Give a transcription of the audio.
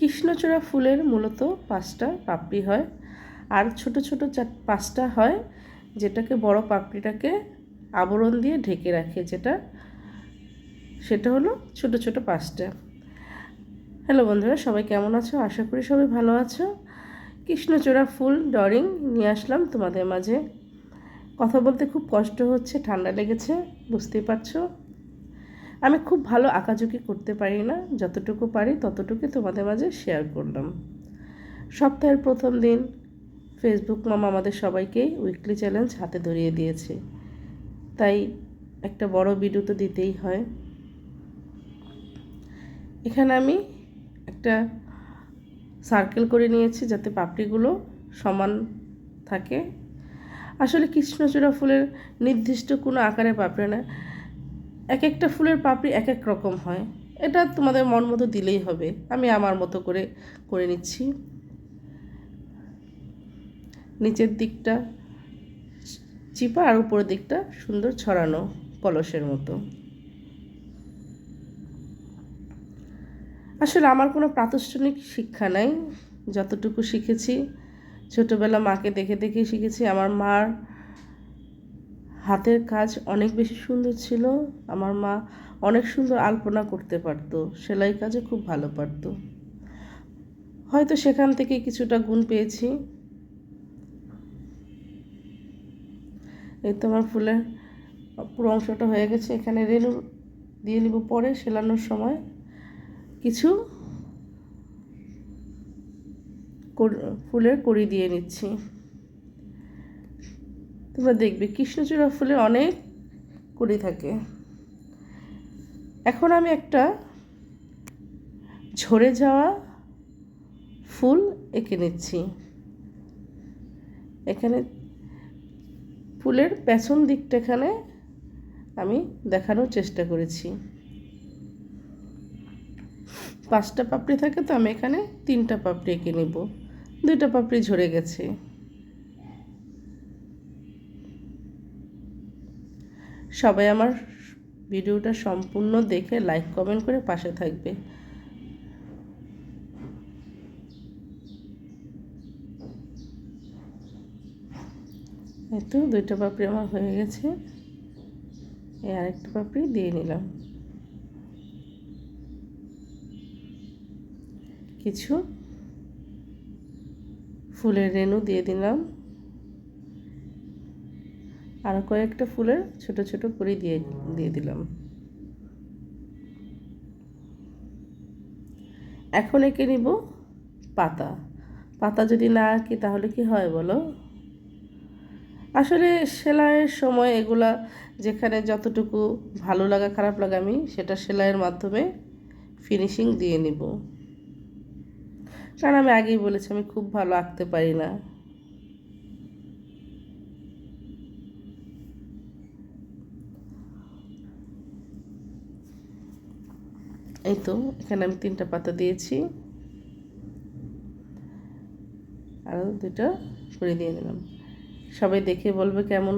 কৃষ্ণচূড়া ফুলের মূলত 5টা পাপড়ি হয়, আর ছোট ছোট 5টা হয়, যেটাকে বড় পাপড়িটাকে আবরণ দিয়ে ঢেকে রাখে, সেটা হলো ছোট ছোট 5টা। হ্যালো বন্ধুরা, সবাই কেমন আছো? আশা করি সবাই ভালো আছো। কৃষ্ণচূড়া ফুল ড্রয়িং নিয়ে আসলাম তোমাদের মাঝে। কথা বলতে খুব কষ্ট হচ্ছে, ঠান্ডা লেগেছে, বুঝতেই পারছো। আমি খুব ভালো আঁকাঝুঁকি করতে পারি না, যতটুকু পারি ততটুকু তোমাদের মাঝে শেয়ার করলাম। সপ্তাহের প্রথম দিন ফেসবুক মামা আমাদের সবাইকেই উইকলি চ্যালেঞ্জ হাতে ধরিয়ে দিয়েছে, তাই একটা বড় ভিডিও তো দিতেই হয়। এখানে আমি একটা সার্কেল করে নিয়েছি যাতে পাপড়িগুলো সমান থাকে। আসলে কৃষ্ণচূড়া ফুলের নির্দিষ্ট কোনো আকারে পাপড়ি না, এক একটা ফুলের পাপড়ি এক এক রকম হয়। এটা তোমাদের মন মতো দিলেই হবে, আমি আমার মতো করে নিচ্ছি। নিচের দিকটা চিপা আর উপরের দিকটা সুন্দর ছড়ানো কলসের মতো। আসলে আমার কোনো প্রাতিষ্ঠানিক শিক্ষা নাই, যতটুকু শিখেছি ছোটোবেলা মাকে দেখে দেখে শিখেছি। আমার মার হাতের কাজ অনেক বেশি সুন্দর ছিল, আমার মা অনেক সুন্দর আলপনা করতে পারতো, সেলাই কাজে খুব ভালো পারতো, হয়তো সেখান থেকে কিছুটা গুণ পেয়েছি। এই তো আমার ফুলের পুরো অংশটা হয়ে গেছে। এখানে রেনু দিয়ে নিব পরে সেলানোর সময়। কিছু ফুলের কড়ি দিয়ে নিচ্ছি। তোমরা দেখবে কৃষ্ণচূড়া ফুলের অনেক কড়ি থাকে। এখন আমি একটা ঝরে যাওয়া ফুল এঁকে নিচ্ছি। এখানে ফুলের পেছন দিকটা এখানে আমি দেখানোর চেষ্টা করেছি। 5টা পাপড়ি থাকে, তো আমি এখানে 3টা পাপড়ি এঁকে নেব। 2টা পাপড়ি ঝরে গেছে। সবাই আমার ভিডিওটা সম্পূর্ণ দেখে লাইক কমেন্ট করে পাশে থাকবে। এই তো 2টা পাপড়ি আমার হয়ে গেছে, এই আরেকটা পাপড়ি দিয়ে নিলাম। কিছু ফুলের রেণু দিয়ে দিলাম, আরও কয়েকটা ফুলের ছোট ছোট করে দিয়ে দিলাম। এখন এঁকে নিব পাতা। পাতা যদি না আঁকি তাহলে কি হয় বলো? আসলে সেলাইয়ের সময় এগুলা যেখানে যতটুকু ভালো লাগা খারাপ লাগা আমি সেটা সেলাইয়ের মাধ্যমে ফিনিশিং দিয়ে নিব, কারণ আমি আগেই বলেছি আমি খুব ভালো আঁকতে পারি না। এই তো এখানে আমি 3টা পাতা দিয়েছি, আরও 2টা করে দিয়ে নিলাম। সবাই দেখে বলবে কেমন